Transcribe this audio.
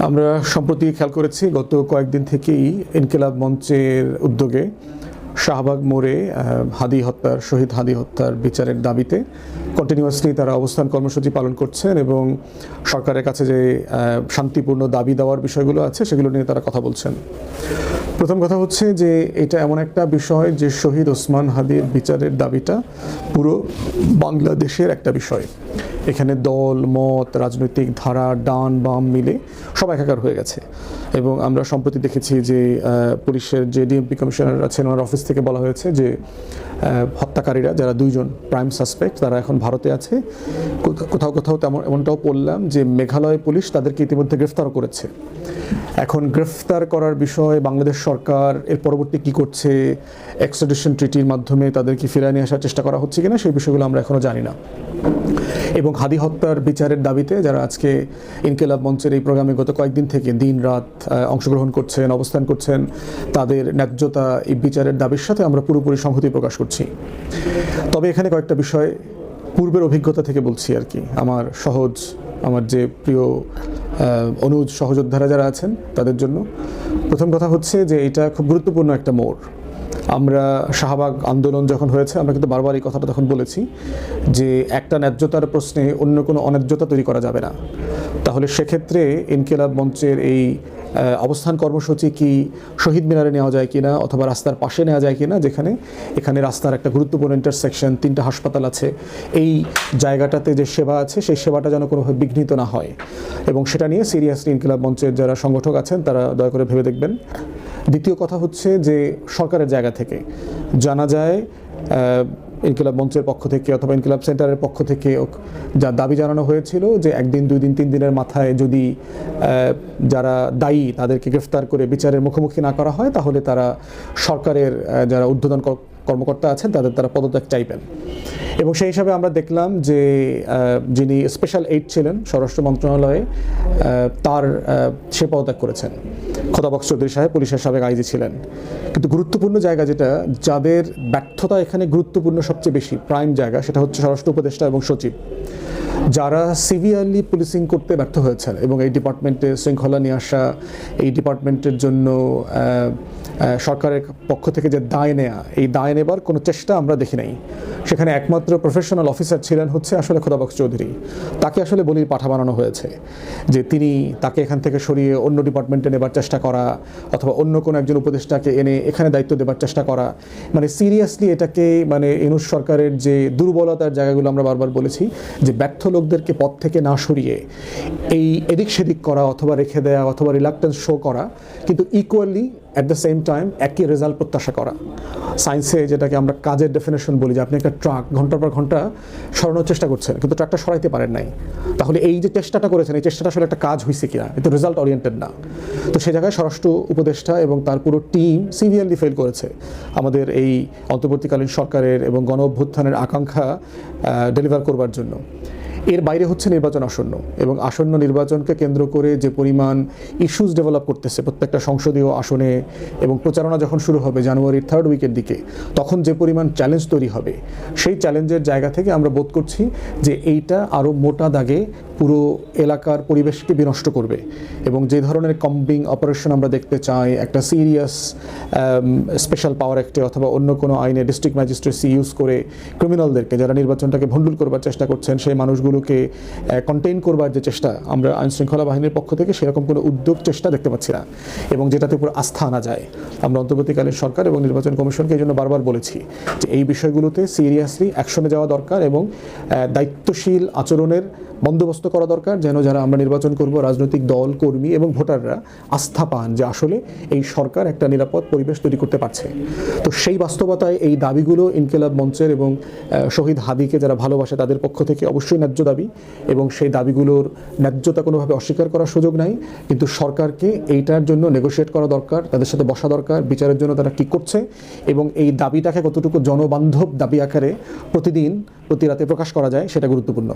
আমরা সম্প্রতি খেয়াল করেছি গত কয়েকদিন থেকেই ইনকিলাব মঞ্চের উদ্যোগে শাহবাগ মোড়ে শহীদ হাদি হত্যার বিচারের দাবিতে কন্টিনিউয়াসলি তারা অবস্থান কর্মসূচি পালন করছেন এবং সরকারের কাছে যে শান্তিপূর্ণ দাবি দেওয়ার বিষয়গুলো আছে সেগুলো নিয়ে তারা কথা বলছেন। প্রথম কথা হচ্ছে যে এটা এমন একটা বিষয় যে শহীদ ওসমান হাদির বিচারের দাবিটা পুরো বাংলাদেশের একটা বিষয়। এখানে দল মত রাজনৈতিক ধারা ডান বাম মিলে সব একাকার হয়ে গেছে এবং আমরা সম্প্রতি দেখেছি যে পুলিশের যে ডিএমপি কমিশনার আছেন ওনার অফিস থেকে বলা হয়েছে যে হত্যাকারীরা যারা দুইজন প্রাইম সাসপেক্ট তারা এখন ভারতে আছে। কোথাও কোথাও এমনটাও পড়লাম যে মেঘালয় পুলিশ তাদেরকে ইতিমধ্যে গ্রেফতারও করেছে। এখন গ্রেফতার করার বিষয়ে বাংলাদেশ সরকার এর পরবর্তী কী করছে, এক্সট্রাডিশন ট্রিটির মাধ্যমে তাদেরকে ফিরিয়ে নিয়ে আসার চেষ্টা করা হচ্ছে কিনা সেই বিষয়গুলো আমরা এখনও জানি না। এবং হাদি হত্যার বিচারের দাবিতে যারা আজকে ইনকিলাব মঞ্চের এই প্রোগ্রামে গত কয়েকদিন থেকে দিন রাত অংশগ্রহণ করছেন অবস্থান করছেন তাদের ন্যায্যতা এই বিচারের দাবির সাথে আমরা পুরোপুরি সংহতি প্রকাশ করছি। তবে এখানে কয়েকটা বিষয় পূর্বের অভিজ্ঞতা থেকে বলছি আর কি, আমার যে প্রিয় অনুজ সহযোদ্ধারা যারা আছেন তাদের জন্য। প্রথম কথা হচ্ছে যে এটা খুব গুরুত্বপূর্ণ একটা মোড়। আমরা শাহবাগ আন্দোলন যখন হয়েছে আমরা কিন্তু বারবার এই কথাটা তখন বলেছি যে একটা ন্যায্যতার প্রশ্নে অন্য কোনো অন্যায্যতা তৈরি করা যাবে না। তাহলে সেক্ষেত্রে ইনকিলাব মঞ্চের এই অবস্থান কর্মসূচি কি শহীদ মিনারে নেওয়া যায় কিনা অথবা রাস্তার পাশে নেওয়া যায় কিনা, এখানে রাস্তার একটা গুরুত্বপূর্ণ ইন্টারসেকশন, 3টা হাসপাতাল আছে, এই জায়গাটাতে যে সেবা আছে সেই সেবাটা যেন কোনোভাবে বিঘ্নিত না হয় এবং সেটা নিয়ে সিরিয়াসলি ইনকিলাব মঞ্চের যারা সংগঠক আছেন তারা দয়া করে ভেবে দেখবেন। দ্বিতীয় কথা হচ্ছে যে সরকারের জায়গা থেকে জানা যায় ইনকিলাব মঞ্চের পক্ষ থেকে অথবা ইনকিলাব সেন্টারের পক্ষ থেকে যা দাবি জানানো হয়েছিল যে 1 দিন 2 দিন 3 দিনের মাথায় যদি যারা দায়ী তাদেরকে গ্রেফতার করে বিচারের মুখোমুখি না করা হয় তাহলে তারা সরকারের যারা ঊর্ধ্বতন কর্মকর্তা আছেন তারা পদত্যাগ চাইবেন। এবং সেই হিসাবে আমরা দেখলাম যে যিনি স্পেশাল এইড ছিলেন স্বরাষ্ট্র মন্ত্রণালয়ে সে পদত্যাগ করেছেন। খোদাবক্স চৌধুরী সাহেব পুলিশের সাবেক আইজি ছিলেন। কিন্তু গুরুত্বপূর্ণ জায়গা যেটা, যাদের ব্যর্থতা এখানে গুরুত্বপূর্ণ সবচেয়ে বেশি প্রাইম জায়গা, সেটা হচ্ছে স্বরাষ্ট্র উপদেষ্টা এবং সচিব, যারা সিভিয়ারলি পুলিশিং করতে ব্যর্থ হয়েছেন এবং এই ডিপার্টমেন্টে শৃঙ্খলা নিয়ে আসা, এই ডিপার্টমেন্টের জন্য সরকারের পক্ষ থেকে যে দায় নেবার কোনো চেষ্টা আমরা দেখি নাই। সেখানে একমাত্র প্রফেশনাল অফিসার ছিলেন হচ্ছে আসলে খোদাবক্স চৌধুরী। তাকে আসলে বলির পাঠা বানানো হয়েছে যে তাকে এখান থেকে সরিয়ে অন্য ডিপার্টমেন্টে নেবার চেষ্টা করা অথবা অন্য কোনো একজন উপদেষ্টাকে এনে এখানে দায়িত্ব দেবার চেষ্টা করা। মানে সিরিয়াসলি এটাকে ইউনূস সরকারের যে দুর্বলতার জায়গাগুলো আমরা বারবার বলেছি যে ব্যর্থ লোকদেরকে পদ থেকে না সরিয়ে এই এদিক সেদিক করা অথবা রেখে দেওয়া অথবা রিলাক্টেন্স শো করা, কিন্তু equally at the same time একই রেজাল্ট প্রত্যাশা করা। সায়েন্সে যেটাকে আমরা কাজের ডেফিনেশন বলি যে আপনি একটা ট্রাক ঘন্টার পর ঘন্টা সরানোর চেষ্টা করছেন কিন্তু ট্রাকটা সরাইতে পারেন নাই, তাহলে এই যে চেষ্টাটা করেছেন এই চেষ্টাটা আসলে একটা কাজ হয়েছে কিনা, এটা রেজাল্ট ওরিয়েন্টেড না। তো সে জায়গায় স্বরাষ্ট্র উপদেষ্টা এবং তার পুরো টিম সিভিয়ারলি ফেল করেছে আমাদের এই অন্তর্বর্তীকালীন সরকারের এবং গণ অভ্যুত্থানের আকাঙ্ক্ষা ডেলিভার করবার জন্য। এর বাইরে হচ্ছে নির্বাচন আসন্ন এবং আসন্ন নির্বাচনকে কেন্দ্র করে যে পরিমাণ ইস্যুস ডেভেলপ করতেছে প্রত্যেকটা সংসদীয় আসনে এবং প্রচারণা যখন শুরু হবে জানুয়ারির 3rd উইকের দিকে, তখন যে পরিমাণ চ্যালেঞ্জ তৈরি হবে সেই চ্যালেঞ্জের জায়গা থেকে আমরা বোধ করছি যে এইটা আরও মোটা দাগে পুরো এলাকার পরিবেশকে বিনষ্ট করবে এবং যে ধরনের কম্বিং অপারেশন আমরা দেখতে চাই একটা সিরিয়াস স্পেশাল পাওয়ার অ্যাক্টে অথবা অন্য কোনো আইনে ডিস্ট্রিক্ট ম্যাজিস্ট্রেসি ইউজ করে ক্রিমিনালদেরকে যারা নির্বাচনটাকে ভণ্ডুল করবার চেষ্টা করছেন সেই মানুষগুলোকে কন্টেইন করবার যে চেষ্টা, আমরা আইনশৃঙ্খলা বাহিনীর পক্ষ থেকে সেরকম কোনো উদ্যোগ চেষ্টা দেখতে পাচ্ছি না এবং যেটাতে পুরো আস্থা আনা যায়। আমরা অন্তর্বর্তীকালীন সরকার এবং নির্বাচন কমিশনকে এই জন্য বারবার বলেছি যে এই বিষয়গুলোতে সিরিয়াসলি অ্যাকশনে যাওয়া দরকার এবং দায়িত্বশীল আচরণের বন্দোবস্ত করা দরকার, যেন যারা আমরা নির্বাচন করব রাজনৈতিক দল কর্মী এবং ভোটাররা আস্থা পান যে আসলে এই সরকার একটা নিরাপদ পরিবেশ তৈরি করতে পারছে। তো সেই বাস্তবতায় এই দাবিগুলো ইনকিলাব মঞ্চের এবং শহীদ হাদিকে যারা ভালোবাসে তাদের পক্ষ থেকে অবশ্যই ন্যায্য দাবি এবং সেই দাবিগুলোর ন্যায্যতা কোনোভাবে অস্বীকার করার সুযোগ নাই। কিন্তু সরকারকে এইটার জন্য নেগোশিয়েট করা দরকার, তাদের সাথে বসা দরকার, বিচারের জন্য তারা কী করছে এবং এই দাবিটাকে কতটুকু জনবান্ধব দাবি আকারে প্রতি রাতে প্রকাশ করা যায় সেটা গুরুত্বপূর্ণ।